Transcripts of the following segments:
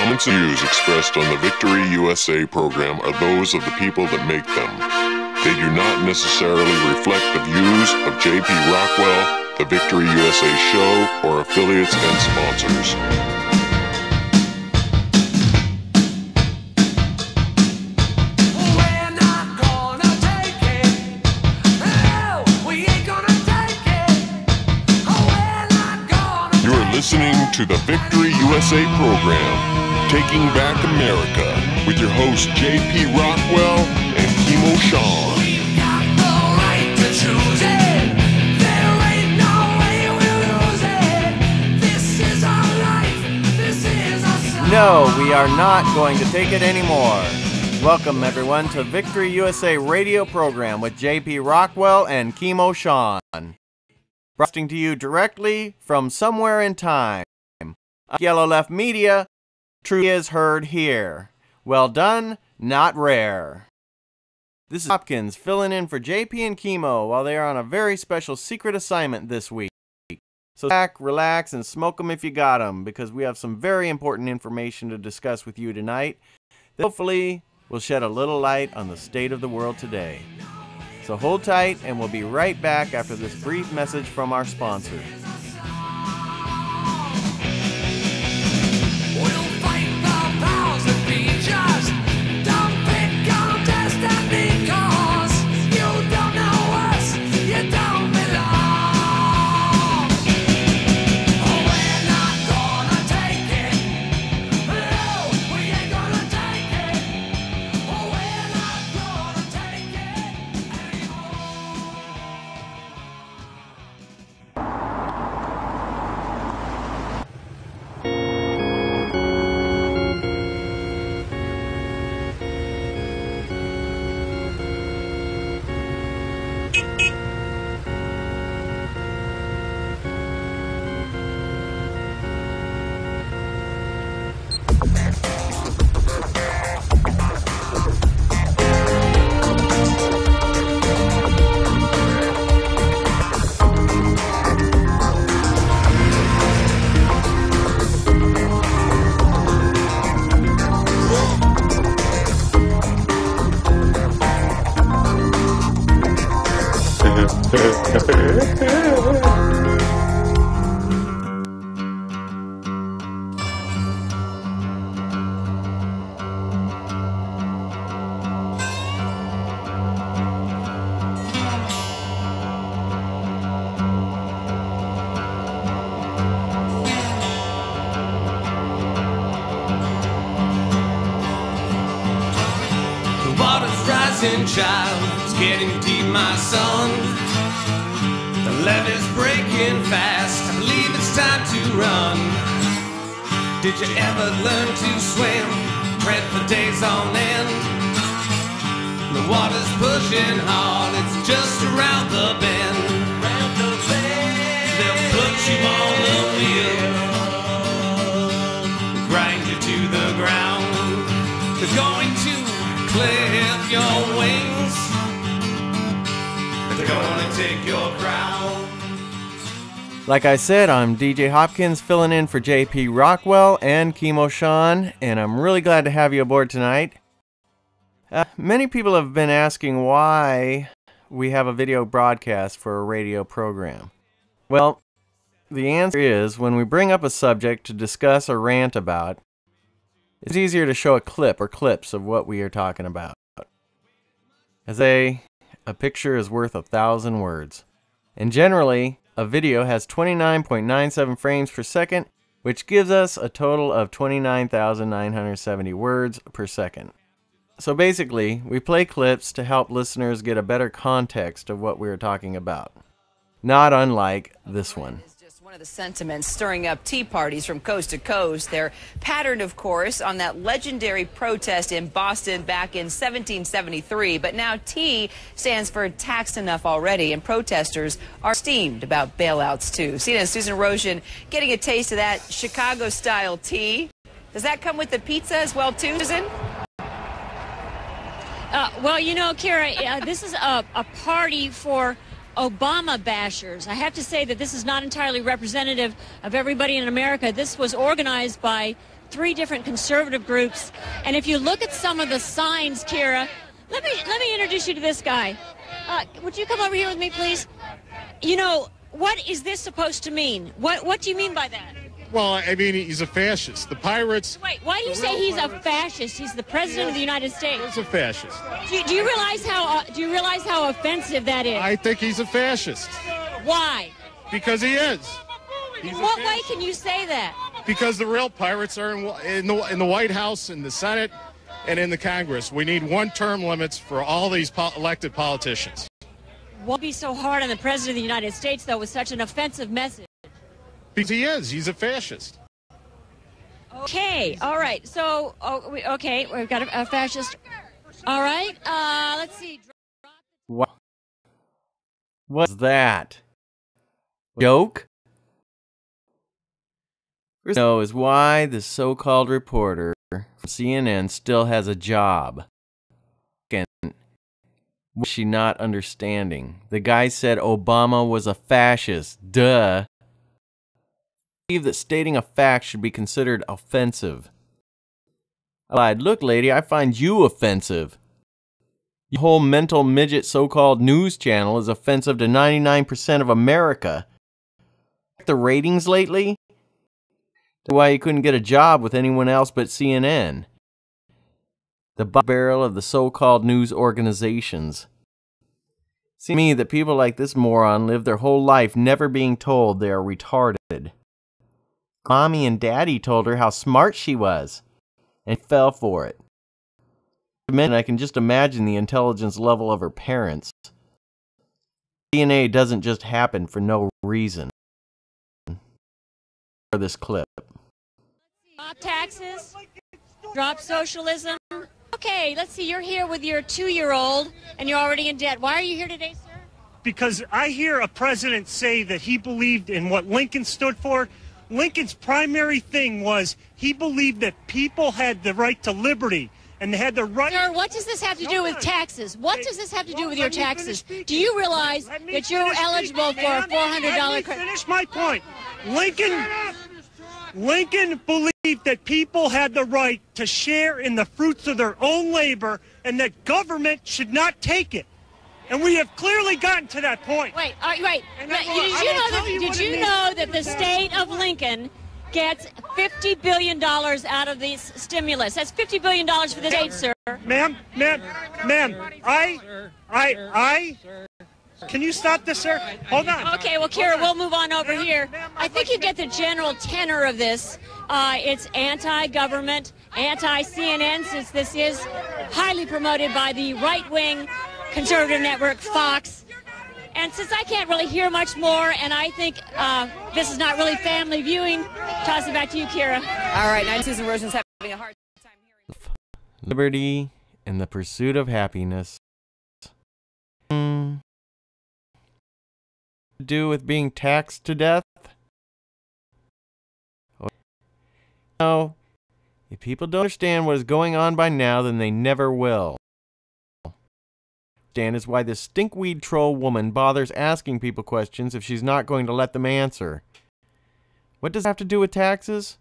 comments and views expressed on the Victory USA program are those of the people that make them. They do not necessarily reflect the views of J.P. Rockwell, the Victory USA show, or affiliates and sponsors. Listening to the Victory USA program, Taking Back America, with your hosts J.P. Rockwell and Kimoshon. We've got the right to choose it. There ain't no way we'll lose it. This is our life. This is our song. No, we are not going to take it anymore. Welcome, everyone, to Victory USA radio program with J.P. Rockwell and Kimoshon. Broadcasting to you directly from somewhere in time. Yellow Left Media, truth is heard here. Well done, not rare. This is Hopkins filling in for JP and Kimo while they are on a very special secret assignment this week. So sit back, relax, and smoke 'em if you got 'em, because we have some very important information to discuss with you tonight that hopefully will shed a little light on the state of the world today. So hold tight, and we'll be right back after this brief message from our sponsors. We'll fight the powers that be, just don't pick on destiny, 'cause you don't know us, you don't belong. Oh, we're not gonna take it. No, we ain't gonna take it. Oh, we're not gonna take it anymore. The water's rising, child, it's getting deep, my son. The levee's breaking fast, I believe it's time to run. Did you ever learn to swim, tread for days on end? The water's pushing hard, it's just around the bend. They'll put you on the wheel, grind you to the ground. They're going to clip your wings, they're gonna take your crown. Like I said, I'm DJ Hopkins filling in for JP Rockwell and Kimoshon, and I'm really glad to have you aboard tonight. Many people have been asking why we have a video broadcast for a radio program. Well, the answer is when we bring up a subject to discuss or rant about, it's easier to show a clip or clips of what we are talking about. As a picture is worth 1,000 words. And generally, a video has 29.97 frames per second, which gives us a total of 29,970 words per second. So basically, we play clips to help listeners get a better context of what we are talking about. Not unlike this one. One of the sentiments stirring up tea parties from coast to coast. They're patterned, of course, on that legendary protest in Boston back in 1773. But now T stands for taxed enough already, and protesters are steamed about bailouts, too. CNN's Susan Roshan getting a taste of that Chicago-style tea. Does that come with the pizza as well, too, Susan? Well, you know, Kara, this is a party for Obama bashers. I have to say that this is not entirely representative of everybody in America. This was organized by three different conservative groups. And if you look at some of the signs, Kira, let me introduce you to this guy. Would you come over here with me, please? You know, what is this supposed to mean? What do you mean by that? Well, I mean, he's a fascist. The pirates... Wait, why do you say he's a fascist? He's the president of the United States. He's a fascist. Do you realize how offensive that is? I think he's a fascist. Why? Because he is. In what way can you say that? Because the real pirates are in the White House, in the Senate, and in the Congress. We need one-term limits for all these elected politicians. Won't be so hard on the president of the United States, though, with such an offensive message. Because he is. He's a fascist. Okay, all right. So, okay, we've got a fascist. All right, let's see. What was that? Joke? First to know is why the so-called reporter from CNN still has a job. And was she not understanding? The guy said Obama was a fascist. Duh. I believe that stating a fact should be considered offensive. I lied. Look, lady, I find you offensive. Your whole mental midget so-called news channel is offensive to 99% of America. The ratings lately? That's why you couldn't get a job with anyone else but CNN. The barrel of the so-called news organizations. It seems to me that people like this moron live their whole life never being told they are retarded. Mommy and Daddy told her how smart she was, and fell for it. I can just imagine the intelligence level of her parents. DNA doesn't just happen for no reason. For this clip. Drop taxes, drop socialism. Okay, let's see, you're here with your 2-year-old, and you're already in debt. Why are you here today, sir? Because I hear a president say that he believed in what Lincoln stood for. Lincoln's primary thing was he believed that people had the right to liberty and they had the right... Sir, what does this have to do with taxes? What does this have to do with your taxes? Do you realize that you're eligible for a $400 Let me finish my point. Lincoln believed that people had the right to share in the fruits of their own labor and that government should not take it. And we have clearly gotten to that point. Wait. Did you know that the state of Lincoln gets $50 billion out of this stimulus? That's $50 billion for the state, sir. Ma'am, can you stop this, sir? Hold on. Okay, well, Kira, we'll move on over here. I think you get the general tenor of this. It's anti-government, anti-CNN, since this is highly promoted by the right-wing conservative network Fox. And since I can't really hear much more, and I think this is not really family viewing, toss it back to you, Kira. All right, now Susan Rosen's having a hard time hearing. Liberty and the pursuit of happiness. To do with being taxed to death? No. If people don't understand what is going on by now, then they never will. Is why this stinkweed troll woman bothers asking people questions if she's not going to let them answer. What does that have to do with taxes?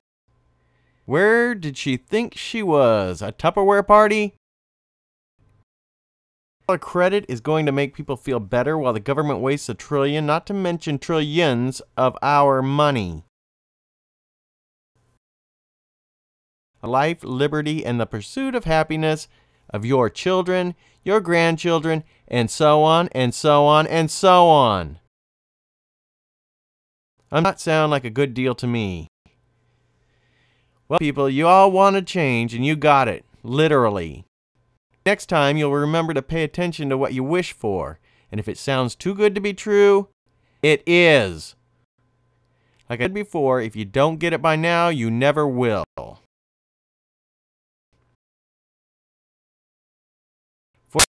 Where did she think she was? A Tupperware party? Credit is going to make people feel better while the government wastes $1 trillion, not to mention trillions of our money. Life, liberty, and the pursuit of happiness of your children, your grandchildren, and so on, and so on, and so on. Does not sound like a good deal to me. Well, people, you all want to change, and you got it, literally. Next time, you'll remember to pay attention to what you wish for, and if it sounds too good to be true, it is. Like I said before, if you don't get it by now, you never will.